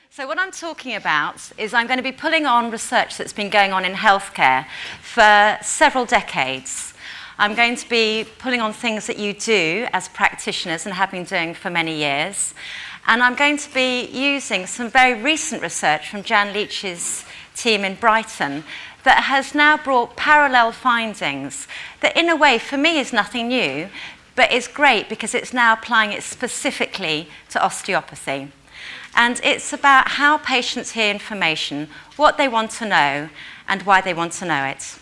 So what I'm talking about is I'm going to be pulling on research that's been going on in healthcare for several decades. I'm going to be pulling on things that you do as practitioners and have been doing for many years. And I'm going to be using some very recent research from Jan Leach's team in Brighton that has now brought parallel findings that in a way for me is nothing new, but is great because it's now applying it specifically to osteopathy. And it's about how patients hear information, what they want to know, and why they want to know it.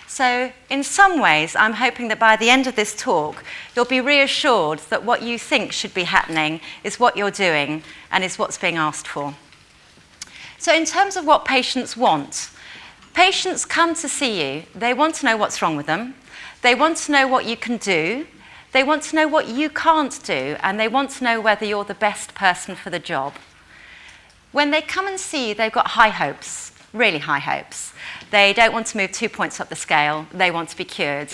So in some ways, I'm hoping that by the end of this talk, you'll be reassured that what you think should be happening is what you're doing and is what's being asked for. So in terms of what patients want, patients come to see you. They want to know what's wrong with them. They want to know what you can do. They want to know what you can't do, and they want to know whether you're the best person for the job. When they come and see you, they've got high hopes, really high hopes. They don't want to move 2 points up the scale. They want to be cured.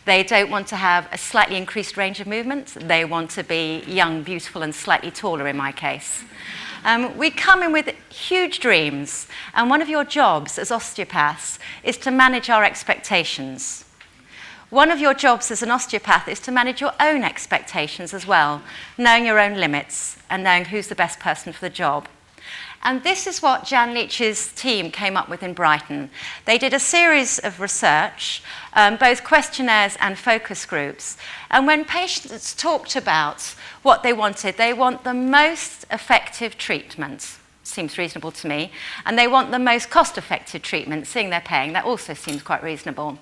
They don't want to have a slightly increased range of movement. They want to be young, beautiful, and slightly taller in my case. We come in with huge dreams, and one of your jobs as osteopaths is to manage our expectations. One of your jobs as an osteopath is to manage your own expectations as well, knowing your own limits and knowing who's the best person for the job. And this is what Jan Leach's team came up with in Brighton. They did a series of research, both questionnaires and focus groups. And when patients talked about what they want the most effective treatment. Seems reasonable to me. And they want the most cost-effective treatment, seeing they're paying. That also seems quite reasonable.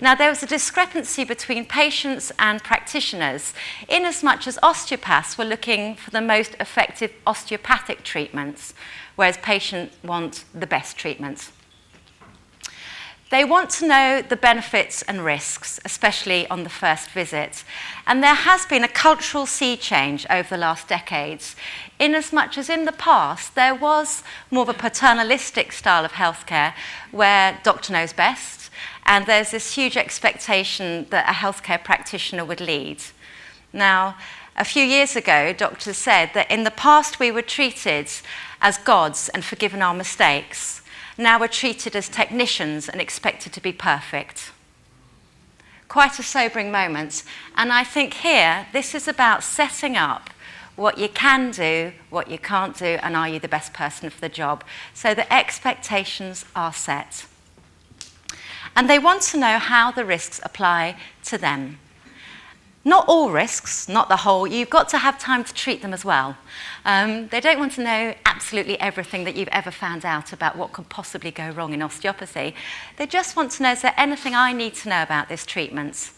Now, there was a discrepancy between patients and practitioners in as much as osteopaths were looking for the most effective osteopathic treatments, whereas patients want the best treatments. They want to know the benefits and risks, especially on the first visit. And there has been a cultural sea change over the last decades, in as much as in the past there was more of a paternalistic style of healthcare where doctor knows best, and there's this huge expectation that a healthcare practitioner would lead. Now, a few years ago, doctors said that in the past we were treated as gods and forgiven our mistakes. Now we're treated as technicians and expected to be perfect. Quite a sobering moment. And I think here, this is about setting up what you can do, what you can't do, and are you the best person for the job? So the expectations are set. And they want to know how the risks apply to them. Not all risks, not the whole. You've got to have time to treat them as well. They don't want to know absolutely everything that you've ever found out about what could possibly go wrong in osteopathy. They just want to know, is there anything I need to know about this treatment?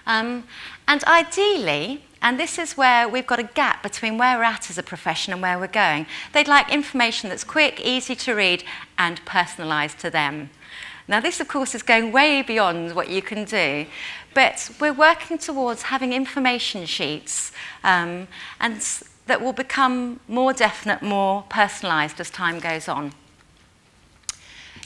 And ideally, and this is where we've got a gap between where we're at as a profession and where we're going, they'd like information that's quick, easy to read, and personalised to them. Now, this, of course, is going way beyond what you can do, but we're working towards having information sheets and that will become more definite, more personalised as time goes on.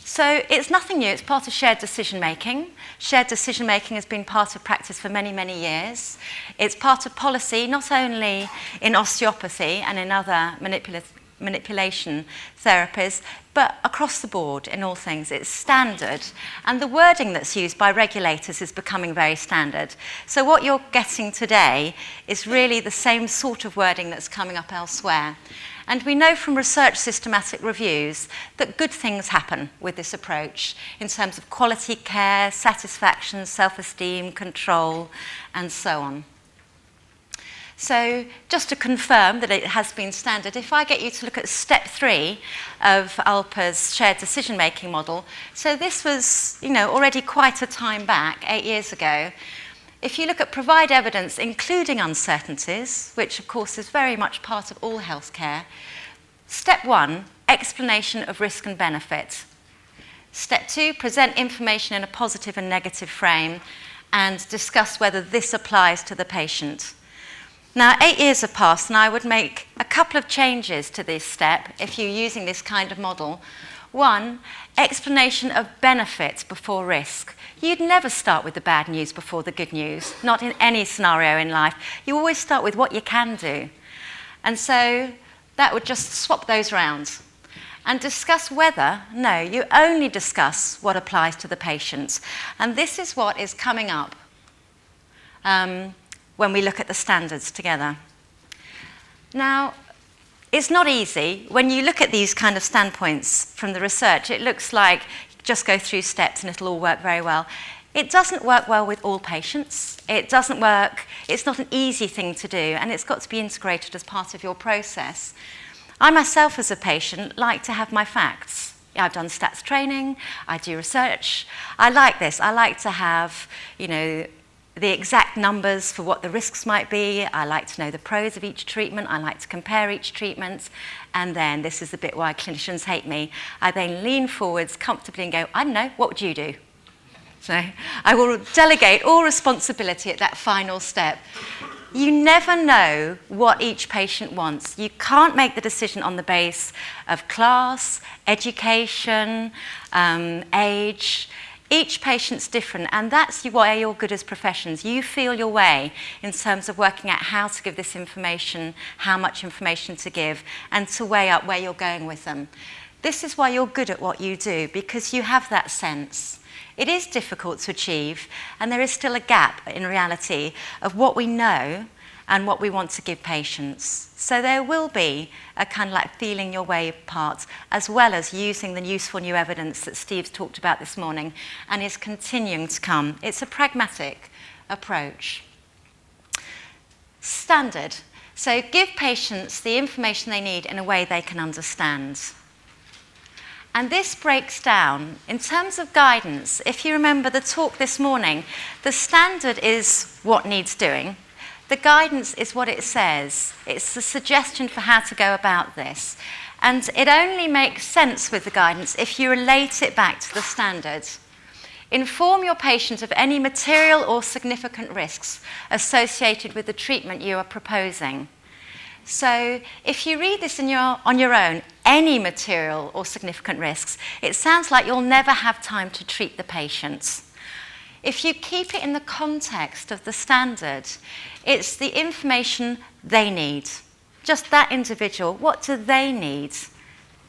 So it's nothing new. It's part of shared decision-making. Shared decision-making has been part of practice for many, many years. It's part of policy, not only in osteopathy and in other manipulation therapies, but across the board in all things. It's standard, and the wording that's used by regulators is becoming very standard. So what you're getting today is really the same sort of wording that's coming up elsewhere. And we know from research systematic reviews that good things happen with this approach in terms of quality care, satisfaction, self-esteem, control, and so on. So just to confirm that it has been standard, if I get you to look at step 3 of Alper's shared decision-making model, so this was, already quite a time back, 8 years ago. If you look at provide evidence, including uncertainties, which of course is very much part of all healthcare. Step 1, explanation of risk and benefit. Step 2, present information in a positive and negative frame and discuss whether this applies to the patient. Now, 8 years have passed, and I would make a couple of changes to this step if you're using this kind of model. 1, explanation of benefit before risk. You'd never start with the bad news before the good news, not in any scenario in life. You always start with what you can do. And so that would just swap those around and discuss whether, no, you only discuss what applies to the patient. And this is what is coming up when we look at the standards together. Now, it's not easy. When you look at these kind of standpoints from the research, it looks like just go through steps and it'll all work very well. It doesn't work well with all patients. It doesn't work, it's not an easy thing to do, and it's got to be integrated as part of your process. I myself, as a patient, like to have my facts. I've done stats training, I do research. I like this. I like to have, the exact numbers for what the risks might be. I like to know the pros of each treatment. I like to compare each treatment. And then, this is the bit why clinicians hate me, I then lean forwards comfortably and go, I don't know, what would you do? So I will delegate all responsibility at that final step. You never know what each patient wants. You can't make the decision on the basis of class, education, age. Each patient's different, and that's why you're good as professions. You feel your way in terms of working out how to give this information, how much information to give, and to weigh up where you're going with them. This is why you're good at what you do, because you have that sense. It is difficult to achieve, and there is still a gap in reality of what we know and what we want to give patients. So there will be a kind of like feeling your way part, as well as using the useful new evidence that Steve's talked about this morning and is continuing to come. It's a pragmatic approach. Standard. So give patients the information they need in a way they can understand. And this breaks down, in terms of guidance, if you remember the talk this morning, the standard is what needs doing. The guidance is what it says. It's the suggestion for how to go about this. And it only makes sense with the guidance if you relate it back to the standard. Inform your patient of any material or significant risks associated with the treatment you are proposing. So if you read this on your own, any material or significant risks, it sounds like you'll never have time to treat the patient. If you keep it in the context of the standard, it's the information they need. Just that individual, what do they need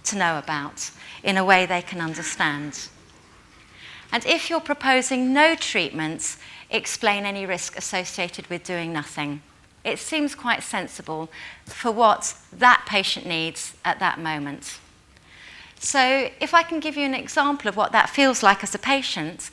to know about in a way they can understand? And if you're proposing no treatment, explain any risk associated with doing nothing. It seems quite sensible for what that patient needs at that moment. So if I can give you an example of what that feels like as a patient,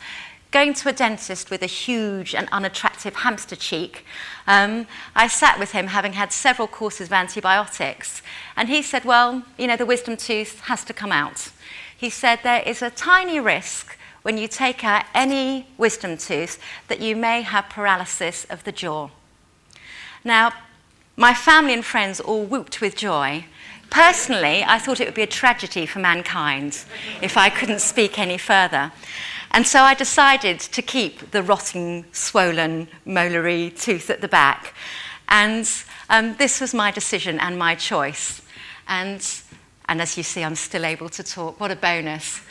going to a dentist with a huge and unattractive hamster cheek, I sat with him having had several courses of antibiotics, and he said, well, the wisdom tooth has to come out. He said there is a tiny risk when you take out any wisdom tooth that you may have paralysis of the jaw. Now, my family and friends all whooped with joy. Personally, I thought it would be a tragedy for mankind if I couldn't speak any further. And so I decided to keep the rotting, swollen, molary tooth at the back. And this was my decision and my choice. And as you see, I'm still able to talk. What a bonus.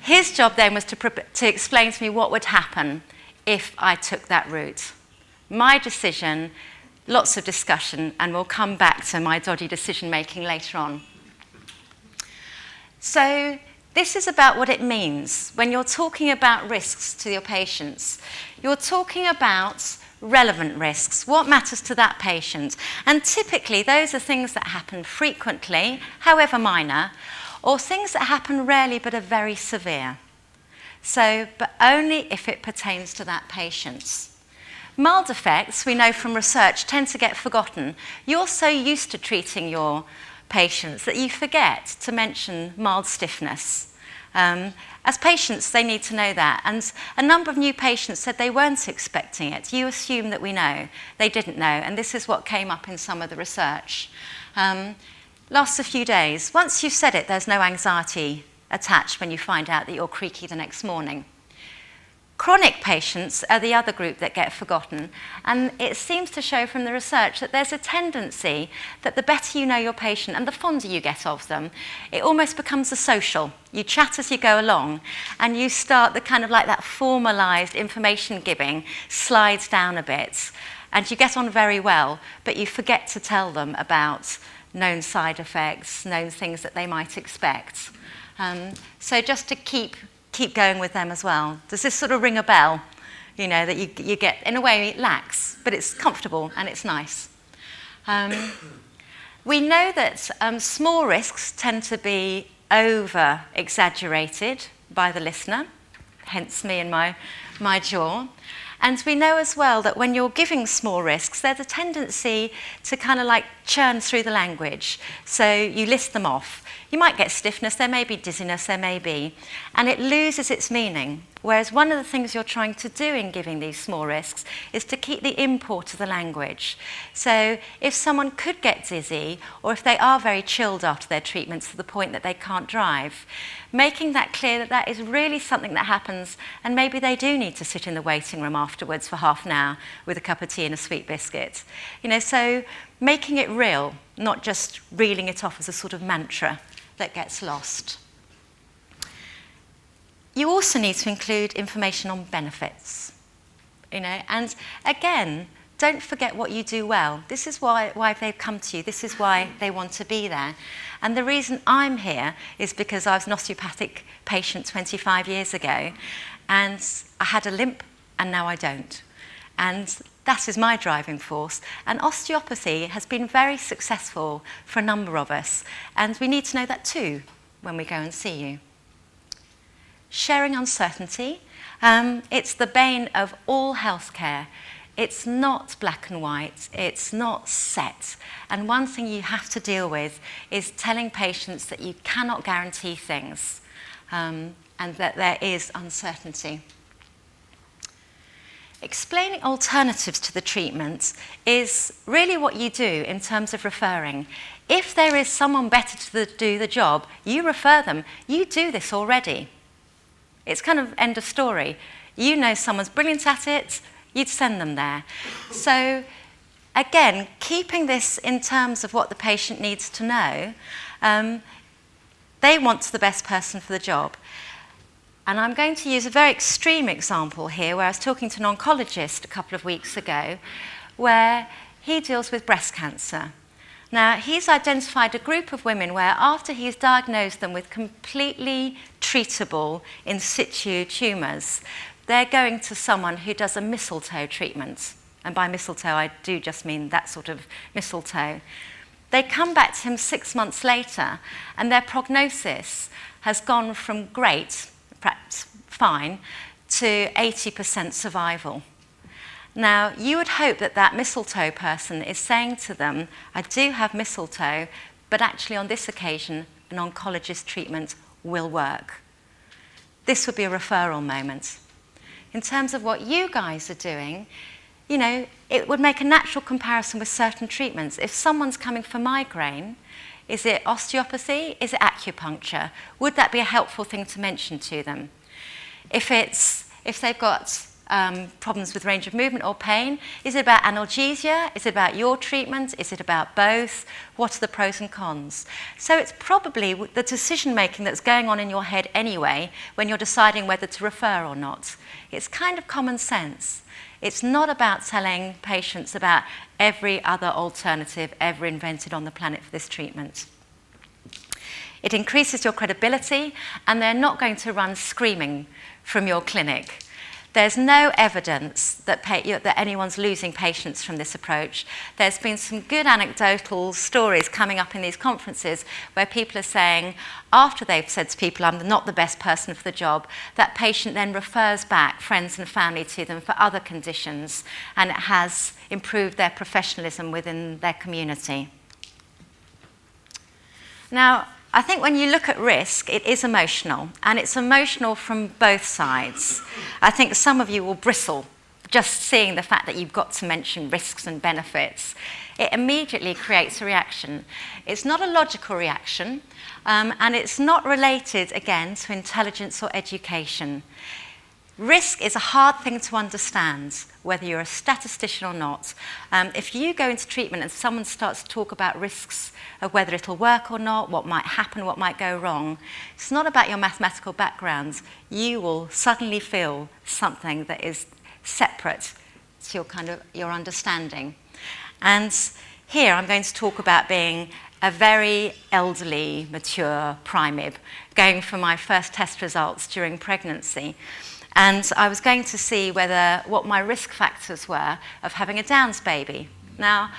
His job then was to explain to me what would happen if I took that route. My decision, lots of discussion, and we'll come back to my dodgy decision-making later on. So this is about what it means when you're talking about risks to your patients. You're talking about relevant risks, what matters to that patient. And typically, those are things that happen frequently, however minor, or things that happen rarely but are very severe. So, but only if it pertains to that patient. Mild effects, we know from research, tend to get forgotten. You're so used to treating your patients that you forget to mention mild stiffness. As patients, they need to know that. And a number of new patients said they weren't expecting it. You assume that we know. They didn't know. And this is what came up in some of the research. Lasts a few days. Once you've said it, there's no anxiety attached when you find out that you're creaky the next morning. Chronic patients are the other group that get forgotten, and it seems to show from the research that there's a tendency that the better you know your patient and the fonder you get of them, it almost becomes a social. You chat as you go along, and you start the kind of like that formalized information giving slides down a bit, and you get on very well, but you forget to tell them about known side effects, known things that they might expect. So just to keep going with them as well. Does this sort of ring a bell? You know, that you get, in a way, lax, but it's comfortable and it's nice. We know that small risks tend to be over-exaggerated by the listener, hence me and my jaw. And we know as well that when you're giving small risks, there's a tendency to kind of like churn through the language. So you list them off. You might get stiffness, there may be dizziness, there may be, and it loses its meaning. Whereas one of the things you're trying to do in giving these small risks is to keep the import of the language. So if someone could get dizzy, or if they are very chilled after their treatments to the point that they can't drive, making that clear that that is really something that happens, and maybe they do need to sit in the waiting room afterwards for half an hour with a cup of tea and a sweet biscuit. You know, so making it real, not just reeling it off as a sort of mantra that gets lost. You also need to include information on benefits, you know, and again, don't forget what you do well. This is why they've come to you. This is why they want to be there. And the reason I'm here is because I was an osteopathic patient 25 years ago, and I had a limp, and now I don't. And that is my driving force. And osteopathy has been very successful for a number of us, and we need to know that too when we go and see you. Sharing uncertainty. It's the bane of all healthcare. It's not black and white, it's not set. And one thing you have to deal with is telling patients that you cannot guarantee things, and that there is uncertainty. Explaining alternatives to the treatment is really what you do in terms of referring. If there is someone better to do the job, you refer them. You do this already. It's kind of end of story. You know someone's brilliant at it, you'd send them there. So again, keeping this in terms of what the patient needs to know, they want the best person for the job. And I'm going to use a very extreme example here, where I was talking to an oncologist a couple of weeks ago, where he deals with breast cancer. Now, he's identified a group of women where, after he's diagnosed them with completely treatable in situ tumours, they're going to someone who does a mistletoe treatment. And by mistletoe, I do just mean that sort of mistletoe. They come back to him 6 months later, and their prognosis has gone from great, perhaps fine, to 80% survival. Now, you would hope that that mistletoe person is saying to them, I do have mistletoe, but actually on this occasion, an oncologist treatment will work. This would be a referral moment. In terms of what you guys are doing, you know, it would make a natural comparison with certain treatments. If someone's coming for migraine, is it osteopathy? Is it acupuncture? Would that be a helpful thing to mention to them? If they've got problems with range of movement or pain, is it about analgesia? Is it about your treatment? Is it about both? What are the pros and cons? So it's probably the decision-making that's going on in your head anyway when you're deciding whether to refer or not. It's kind of common sense. It's not about telling patients about every other alternative ever invented on the planet for this treatment. It increases your credibility, and they're not going to run screaming from your clinic. There's no evidence that anyone's losing patients from this approach. There's been some good anecdotal stories coming up in these conferences where people are saying, after they've said to people, I'm not the best person for the job, that patient then refers back friends and family to them for other conditions, and it has improved their professionalism within their community. Now, I think when you look at risk, it is emotional, and it's emotional from both sides. I think some of you will bristle just seeing the fact that you've got to mention risks and benefits. It immediately creates a reaction. It's not a logical reaction, and it's not related, again, to intelligence or education. Risk is a hard thing to understand, whether you're a statistician or not. If you go into treatment and someone starts to talk about risks of whether it'll work or not, what might happen, what might go wrong, it's not about your mathematical background. You will suddenly feel something that is separate to your understanding. And here I'm going to talk about being a very elderly, mature primib, going for my first test results during pregnancy. And I was going to see what my risk factors were of having a Downs baby. Now,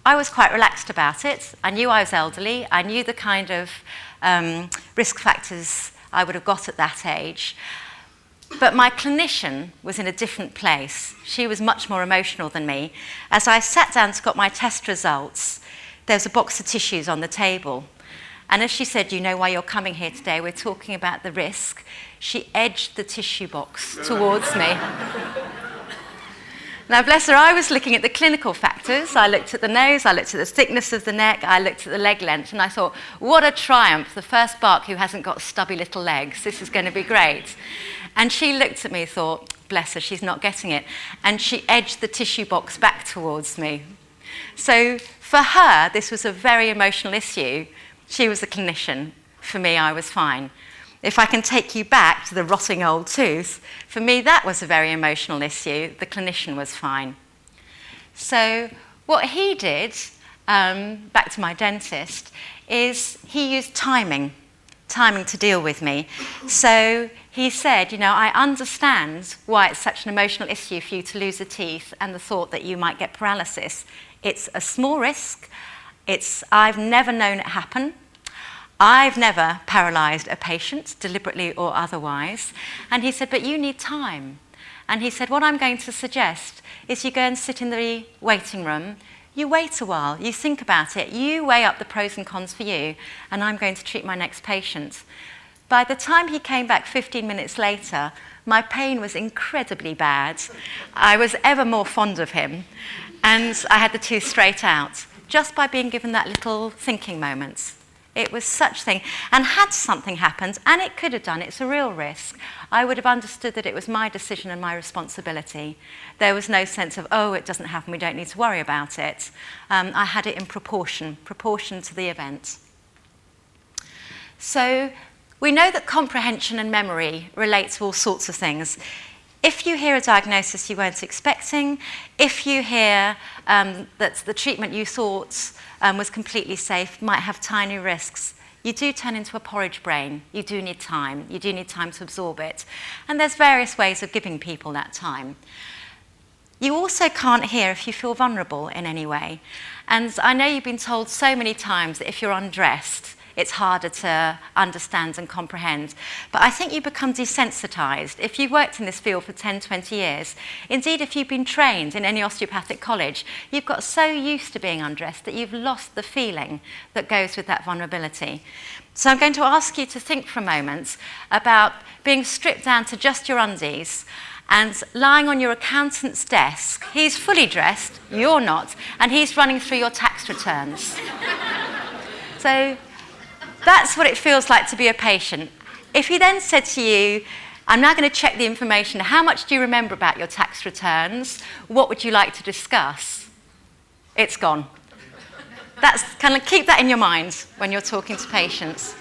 I was quite relaxed about it. I knew I was elderly. I knew the kind of risk factors I would have got at that age. But my clinician was in a different place. She was much more emotional than me. As I sat down to get my test results, there was a box of tissues on the table. And as she said, "You know why you're coming here today? We're talking about the risk." She edged the tissue box towards me. Now, bless her, I was looking at the clinical factors. I looked at the nose, I looked at the thickness of the neck, I looked at the leg length, and I thought, what a triumph, the first Bark who hasn't got stubby little legs. This is going to be great. And she looked at me and thought, bless her, she's not getting it. And she edged the tissue box back towards me. So for her, this was a very emotional issue. She was a clinician. For me, I was fine. If I can take you back to the rotting old tooth, for me, that was a very emotional issue. The clinician was fine. So what he did, back to my dentist, is he used timing to deal with me. So he said, you know, I understand why it's such an emotional issue for you to lose a teeth and the thought that you might get paralysis. It's a small risk. I've never known it happen. I've never paralysed a patient, deliberately or otherwise. And he said, but you need time. And he said, what I'm going to suggest is you go and sit in the waiting room, you wait a while, you think about it, you weigh up the pros and cons for you, and I'm going to treat my next patient. By the time he came back 15 minutes later, my pain was incredibly bad. I was ever more fond of him, and I had the tooth straight out, just by being given that little thinking moment. It was such a thing. And had something happened, and it could have done, it's a real risk, I would have understood that it was my decision and my responsibility. There was no sense of, oh, it doesn't happen, we don't need to worry about it. I had it in proportion to the event. So we know that comprehension and memory relate to all sorts of things. If you hear a diagnosis you weren't expecting, if you hear that the treatment you thought was completely safe might have tiny risks, you do turn into a porridge brain. You do need time. You do need time to absorb it. And there's various ways of giving people that time. You also can't hear if you feel vulnerable in any way. And I know you've been told so many times that if you're undressed, it's harder to understand and comprehend. But I think you become desensitized. If you've worked in this field for 10, 20 years, indeed if you've been trained in any osteopathic college, you've got so used to being undressed that you've lost the feeling that goes with that vulnerability. So I'm going to ask you to think for a moment about being stripped down to just your undies and lying on your accountant's desk. He's fully dressed, you're not, and he's running through your tax returns. So that's what it feels like to be a patient. If he then said to you, I'm now going to check the information, how much do you remember about your tax returns? What would you like to discuss? It's gone. That's kind of, keep that in your mind when you're talking to patients.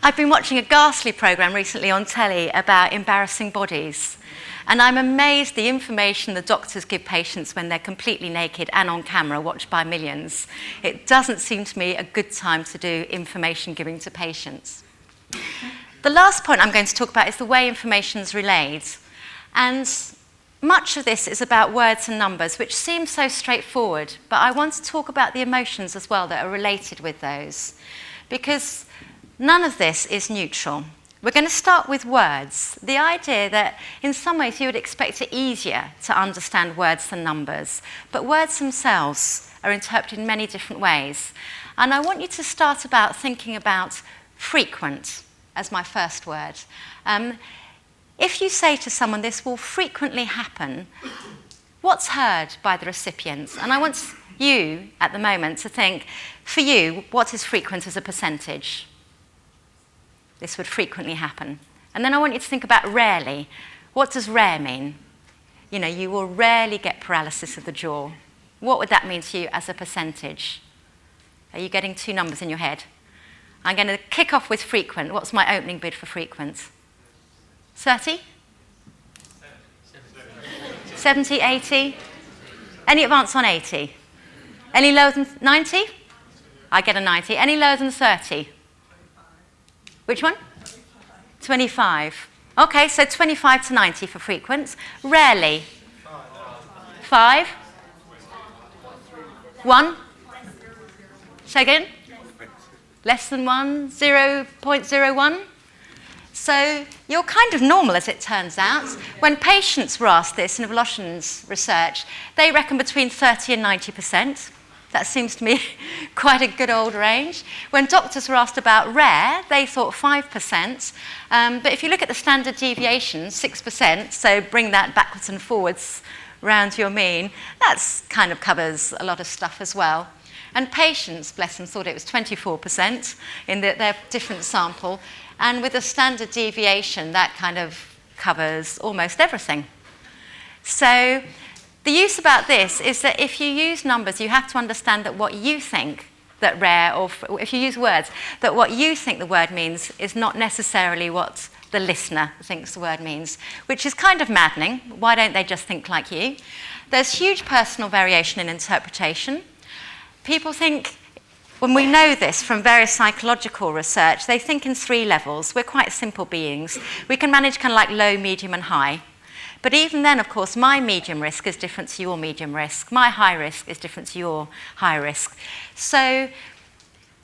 I've been watching a ghastly programme recently on telly about embarrassing bodies. And I'm amazed the information the doctors give patients when they're completely naked and on camera, watched by millions. It doesn't seem to me a good time to do information giving to patients. The last point I'm going to talk about is the way information's relayed. And much of this is about words and numbers, which seem so straightforward, but I want to talk about the emotions as well that are related with those, because none of this is neutral. We're going to start with words, the idea that in some ways you would expect it easier to understand words than numbers, but words themselves are interpreted in many different ways. And I want you to start about thinking about frequent as my first word. If you say to someone, this will frequently happen, what's heard by the recipient? And I want you, at the moment, to think, for you, what is frequent as a percentage? This would frequently happen. And then I want you to think about rarely. What does rare mean? You know, you will rarely get paralysis of the jaw. What would that mean to you as a percentage? Are you getting two numbers in your head? I'm going to kick off with frequent. What's my opening bid for frequent? 30? 70, 80? Any advance on 80? Any lower than 90? I get a 90. Any lower than 30? 25. Which one? 25. Okay, so 25 to 90 for frequent. Rarely. 5? 1? Say again? Less than 1? 0.01? So you're kind of normal, as it turns out. When patients were asked this in Voloshin's research, they reckon between 30 and 90%. That seems to me quite a good old range. When doctors were asked about rare, they thought 5%. But if you look at the standard deviation, 6%, so bring that backwards and forwards round your mean, that kind of covers a lot of stuff as well. And patients, bless them, thought it was 24% in their different sample. And with a standard deviation, that kind of covers almost everything. So the use about this is that if you use numbers, you have to understand that what you think that rare, or if you use words, that what you think the word means is not necessarily what the listener thinks the word means, which is kind of maddening. Why don't they just think like you? There's huge personal variation in interpretation. People think, when we know this from various psychological research, they think in 3 levels. We're quite simple beings. We can manage kind of like low, medium, and high. But even then, of course, my medium risk is different to your medium risk. My high risk is different to your high risk. So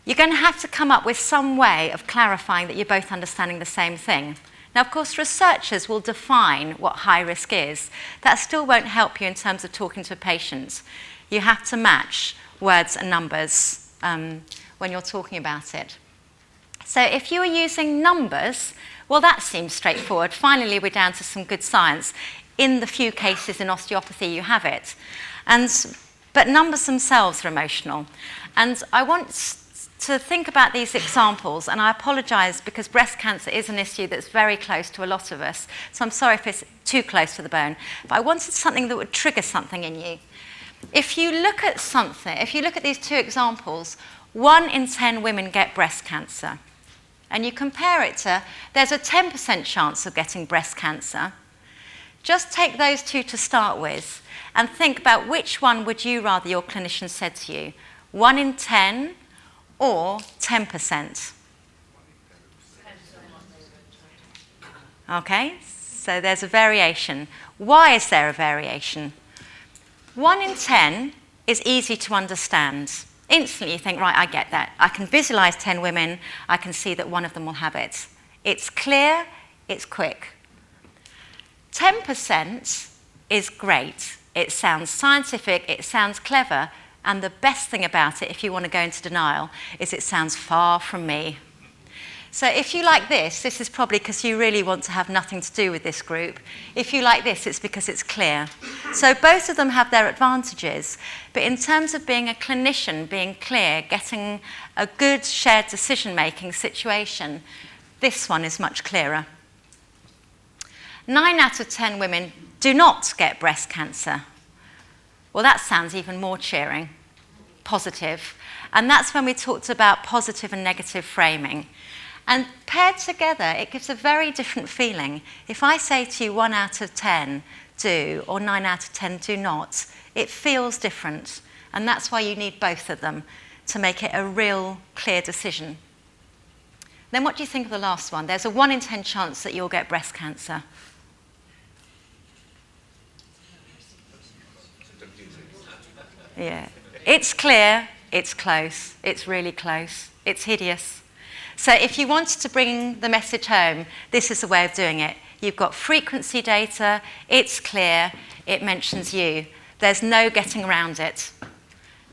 you're going to have to come up with some way of clarifying that you're both understanding the same thing. Now, of course, researchers will define what high risk is. That still won't help you in terms of talking to a patient. You have to match words and numbers when you're talking about it. So if you are using numbers, well, that seems straightforward. Finally, we're down to some good science. In the few cases in osteopathy, you have it. But numbers themselves are emotional. And I want to think about these examples, and I apologise because breast cancer is an issue that's very close to a lot of us. So I'm sorry if it's too close to the bone. But I wanted something that would trigger something in you. If you look at something, if you look at these 2 examples, 1 in 10 women get breast cancer. And you compare it to, there's a 10% chance of getting breast cancer. Just take those 2 to start with and think about which one would you rather your clinician said to you, 1 in 10 or 10%? Okay, so there's a variation. Why is there a variation? 1 in 10 is easy to understand. Instantly you think, right, I get that. I can visualize 10 women. I can see that one of them will have it. It's clear, it's quick. 10% is great. It sounds scientific, it sounds clever, and the best thing about it, if you want to go into denial, is it sounds far from me. So if you like this is probably because you really want to have nothing to do with this group. If you like this, it's because it's clear. So both of them have their advantages, but in terms of being a clinician, being clear, getting a good shared decision-making situation, this one is much clearer. 9 out of 10 women do not get breast cancer. Well, that sounds even more cheering, positive. And that's when we talked about positive and negative framing. And paired together, it gives a very different feeling. If I say to you 1 out of 10 do, or 9 out of 10 do not, it feels different. And that's why you need both of them to make it a real clear decision. Then what do you think of the last one? There's a 1 in 10 chance that you'll get breast cancer. Yeah, it's clear, it's close, it's really close, it's hideous. So if you wanted to bring the message home, this is the way of doing it. You've got frequency data, it's clear, it mentions you. There's no getting around it.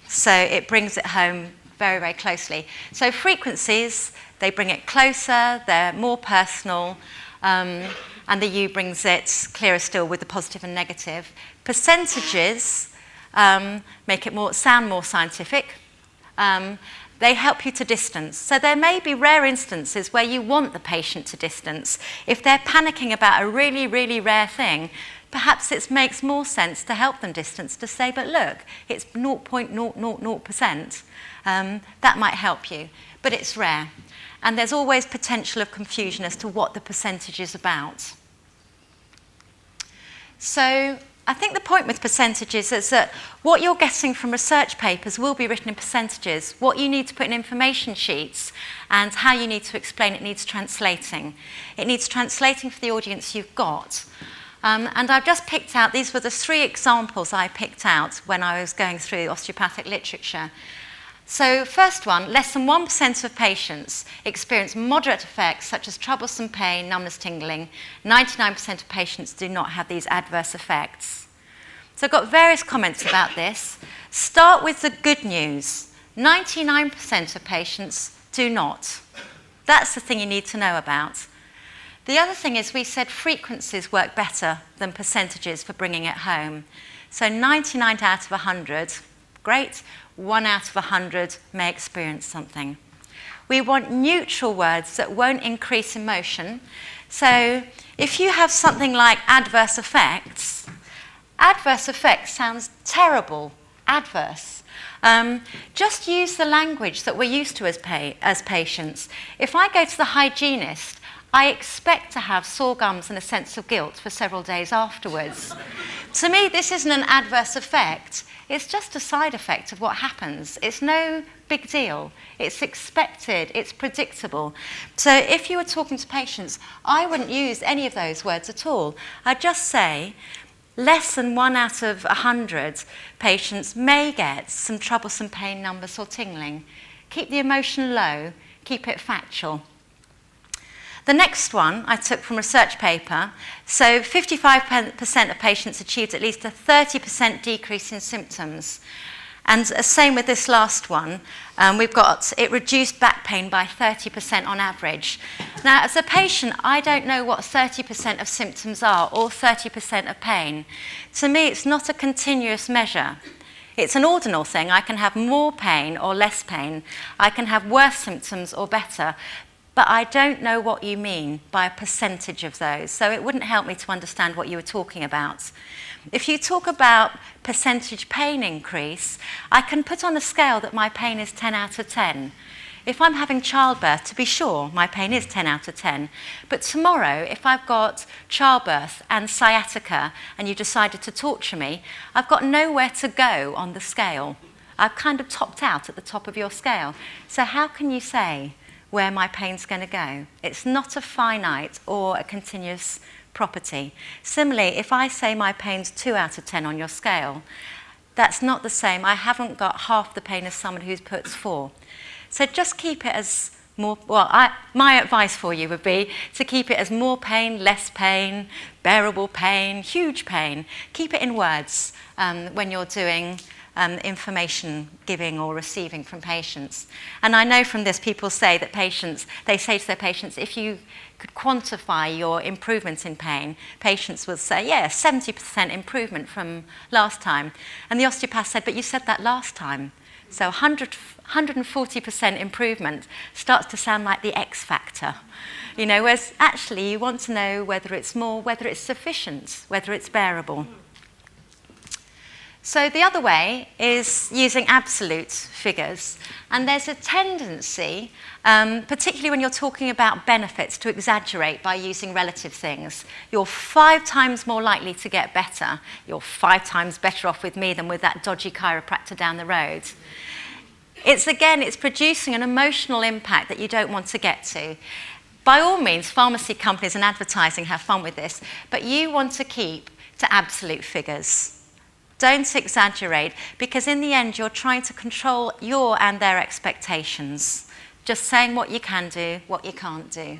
So it brings it home very, very closely. So frequencies, they bring it closer, they're more personal, and the you brings it clearer still with the positive and negative. Percentages make it sound more scientific. They help you to distance. So there may be rare instances where you want the patient to distance. If they're panicking about a really, really rare thing, perhaps it makes more sense to help them distance, to say, but look, it's 0.000%. That might help you, but it's rare. And there's always potential of confusion as to what the percentage is about. So I think the point with percentages is that what you're getting from research papers will be written in percentages. What you need to put in information sheets and how you need to explain it needs translating. It needs translating for the audience you've got. And I've just picked out, these were the 3 examples I picked out when I was going through osteopathic literature. So first one, less than 1% of patients experience moderate effects such as troublesome pain, numbness, tingling. 99% of patients do not have these adverse effects. So I've got various comments about this. Start with the good news. 99% of patients do not. That's the thing you need to know about. The other thing is we said frequencies work better than percentages for bringing it home. So 99 out of 100, great. 1 out of 100 may experience something. We want neutral words that won't increase emotion. So if you have something like adverse effects sounds terrible, adverse. Just use the language that we're used to as patients. If I go to the hygienist, I expect to have sore gums and a sense of guilt for several days afterwards. To me, this isn't an adverse effect. It's just a side effect of what happens. It's no big deal. It's expected. It's predictable. So if you were talking to patients, I wouldn't use any of those words at all. I'd just say less than 1 out of 100 patients may get some troublesome pain, numbness, or tingling. Keep the emotion low. Keep it factual. The next one I took from a research paper. So 55% of patients achieved at least a 30% decrease in symptoms. And same with this last one. We've got it reduced back pain by 30% on average. Now, as a patient, I don't know what 30% of symptoms are or 30% of pain. To me, it's not a continuous measure. It's an ordinal thing. I can have more pain or less pain. I can have worse symptoms or better. But I don't know what you mean by a percentage of those, so it wouldn't help me to understand what you were talking about. If you talk about percentage pain increase, I can put on a scale that my pain is 10 out of 10. If I'm having childbirth, to be sure, my pain is 10 out of 10. But tomorrow, if I've got childbirth and sciatica and you decided to torture me, I've got nowhere to go on the scale. I've kind of topped out at the top of your scale. So how can you say where my pain's going to go? It's not a finite or a continuous property. Similarly, if I say my pain's 2 out of 10 on your scale, that's not the same. I haven't got half the pain as someone who puts 4. So just keep it as more, my advice for you would be to keep it as more pain, less pain, bearable pain, huge pain. Keep it in words when you're doing information giving or receiving from patients. And I know from this people say that they say to their patients, if you could quantify your improvements in pain, patients will say, yeah, 70% improvement from last time. And the osteopath said, but you said that last time. So 140% improvement starts to sound like the X factor. Whereas actually you want to know whether it's more, whether it's sufficient, whether it's bearable. So the other way is using absolute figures. And there's a tendency, particularly when you're talking about benefits, to exaggerate by using relative things. You're 5 times more likely to get better. You're 5 times better off with me than with that dodgy chiropractor down the road. It's producing an emotional impact that you don't want to get to. By all means, pharmacy companies and advertising have fun with this, but you want to keep to absolute figures. Don't exaggerate, because in the end, you're trying to control your and their expectations. Just saying what you can do, what you can't do.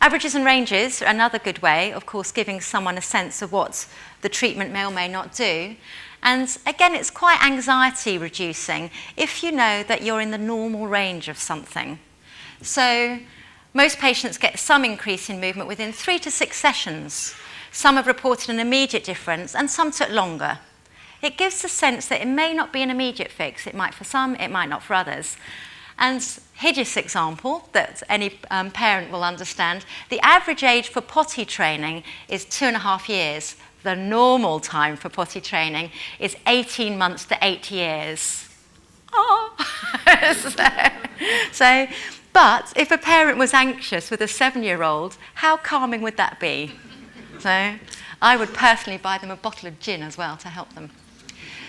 Averages and ranges are another good way, of course, giving someone a sense of what the treatment may or may not do. And again, it's quite anxiety reducing if you know that you're in the normal range of something. So most patients get some increase in movement within 3 to 6 sessions. Some have reported an immediate difference, and some took longer. It gives the sense that it may not be an immediate fix. It might for some, it might not for others. And hideous example that any parent will understand, the average age for potty training is 2.5 years. The normal time for potty training is 18 months to 8 years. Oh. But if a parent was anxious with a 7-year-old, how calming would that be? So I would personally buy them a bottle of gin as well to help them.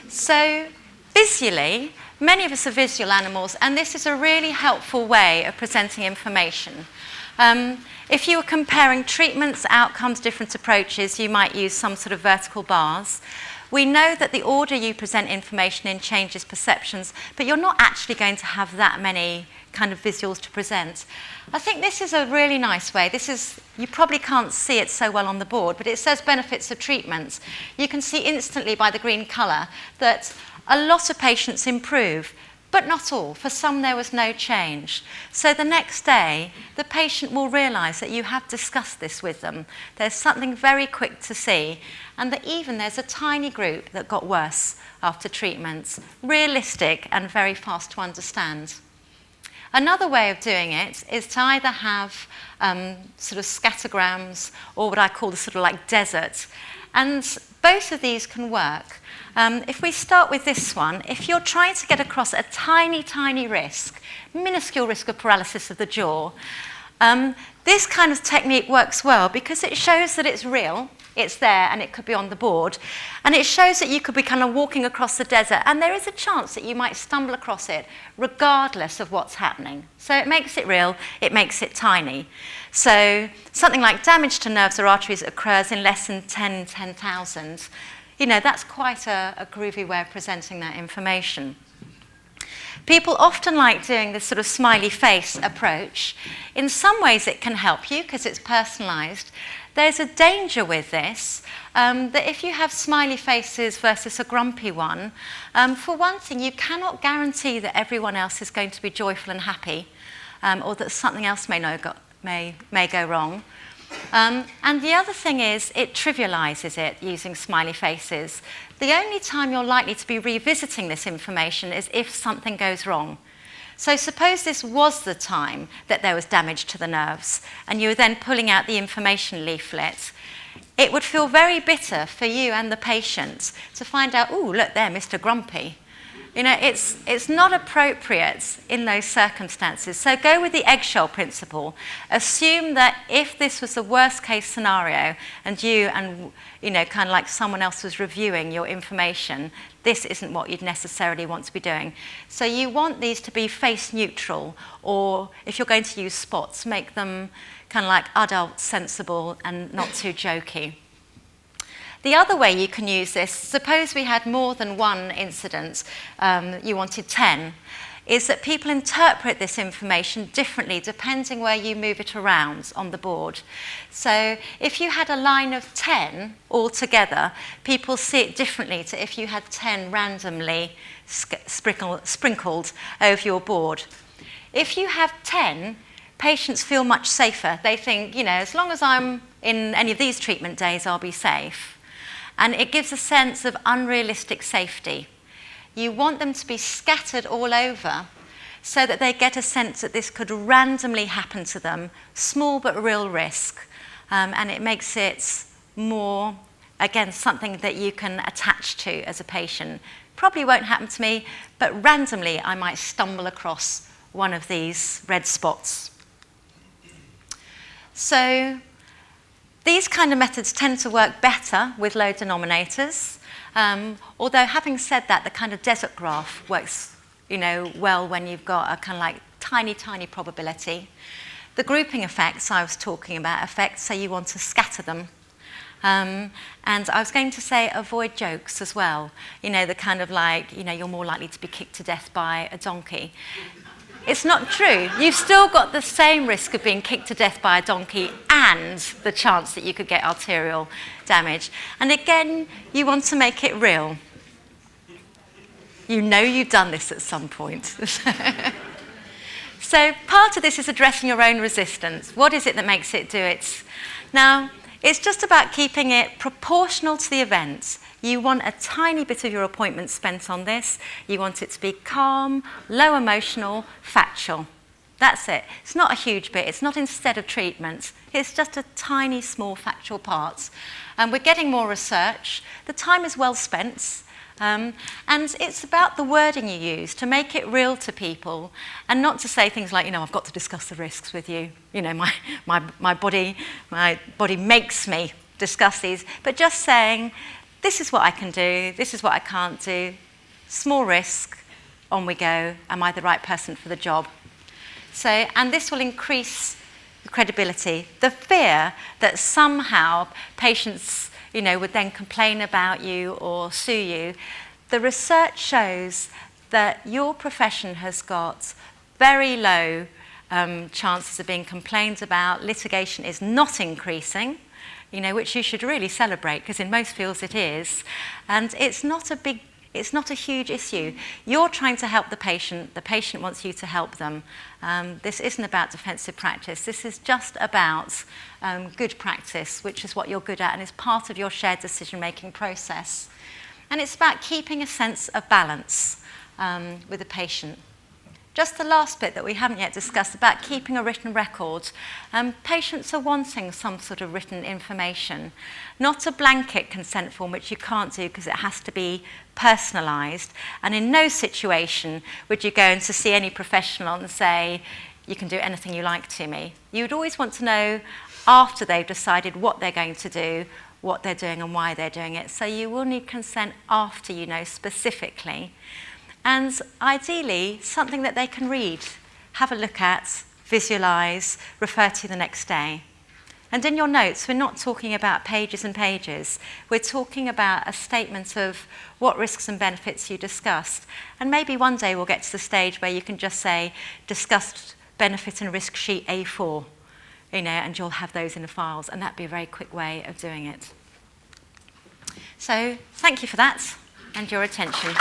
So visually, many of us are visual animals, and this is a really helpful way of presenting information. If you were comparing treatments, outcomes, different approaches, you might use some sort of vertical bars. We know that the order you present information in changes perceptions, but you're not actually going to have that many kind of visuals to present. I think this is a really nice way. You probably can't see it so well on the board, but it says benefits of treatments. You can see instantly by the green colour that a lot of patients improve, but not all. For some, there was no change. So the next day, the patient will realise that you have discussed this with them. There's something very quick to see, and that even there's a tiny group that got worse after treatments. Realistic and very fast to understand. Another way of doing it is to either have sort of scattergrams or what I call the sort of like desert. And both of these can work. If we start with this one, if you're trying to get across a tiny, tiny risk, minuscule risk of paralysis of the jaw, this kind of technique works well because it shows that it's real, it's there, and it could be on the board. And it shows that you could be kind of walking across the desert, and there is a chance that you might stumble across it regardless of what's happening. So it makes it real, it makes it tiny. So something like damage to nerves or arteries occurs in less than 10,000. You know, that's quite a groovy way of presenting that information. People often like doing this sort of smiley face approach. In some ways it can help you because it's personalised. There's a danger with this, that if you have smiley faces versus a grumpy one, for one thing, you cannot guarantee that everyone else is going to be joyful and happy, or that something else may go wrong. And the other thing is, it trivialises it using smiley faces. The only time you're likely to be revisiting this information is if something goes wrong. So suppose this was the time that there was damage to the nerves, and you were then pulling out the information leaflet. It would feel very bitter for you and the patient to find out, oh, look there, Mr. Grumpy. You know, it's not appropriate in those circumstances. So go with the eggshell principle. Assume that if this was the worst case scenario and you know, kind of like someone else was reviewing your information, this isn't what you'd necessarily want to be doing. So you want these to be face neutral, or if you're going to use spots, make them kind of like adult, sensible, and not too jokey. The other way you can use this, suppose we had more than one incident, you wanted 10, is that people interpret this information differently depending where you move it around on the board. So if you had a line of 10 altogether, people see it differently to if you had 10 randomly sprinkled over your board. If you have 10, patients feel much safer. They think, you know, as long as I'm in any of these treatment days, I'll be safe. And it gives a sense of unrealistic safety. You want them to be scattered all over so that they get a sense that this could randomly happen to them, small but real risk. And it makes it more, again, something that you can attach to as a patient. Probably won't happen to me, but randomly I might stumble across one of these red spots. So these kind of methods tend to work better with low denominators, although having said that, the kind of desert graph works, you know, well when you've got a kind of like tiny, tiny probability. The grouping effects I was talking about affect, so you want to scatter them. And I was going to say avoid jokes as well. You know, the kind of like, you know, you're more likely to be kicked to death by a donkey. It's not true. You've still got the same risk of being kicked to death by a donkey and the chance that you could get arterial damage. And again, you want to make it real. You know you've done this at some point. So part of this is addressing your own resistance. What is it that makes it do it? Now, it's just about keeping it proportional to the event. You want a tiny bit of your appointment spent on this. You want it to be calm, low emotional, factual. That's it. It's not a huge bit. It's not instead of treatment. It's just a tiny, small factual part. And we're getting more research. The time is well spent. And it's about the wording you use to make it real to people and not to say things like, you know, I've got to discuss the risks with you. You know, my body makes me. discuss these, but just saying, this is what I can do, this is what I can't do, small risk, on we go, am I the right person for the job? So, and this will increase the credibility. The fear that somehow patients, would then complain about you or sue you, the research shows that your profession has got very low chances of being complained about. Litigation is not increasing, which you should really celebrate, because in most fields it is. And it's not a huge issue. You're trying to help the patient wants you to help them. This isn't about defensive practice. This is just about good practice, which is what you're good at and is part of your shared decision-making process. And it's about keeping a sense of balance with the patient. Just the last bit that we haven't yet discussed about keeping a written record. Patients are wanting some sort of written information, not a blanket consent form, which you can't do because it has to be personalised. And in no situation would you go in to see any professional and say, you can do anything you like to me. You would always want to know after they've decided what they're going to do, what they're doing and why they're doing it. So you will need consent after you know specifically. And ideally, something that they can read, have a look at, visualise, refer to the next day. And in your notes, we're not talking about pages and pages. We're talking about a statement of what risks and benefits you discussed. And maybe one day we'll get to the stage where you can just say, discussed benefit and risk sheet A4, and you'll have those in the files. And that'd be a very quick way of doing it. So thank you for that and your attention.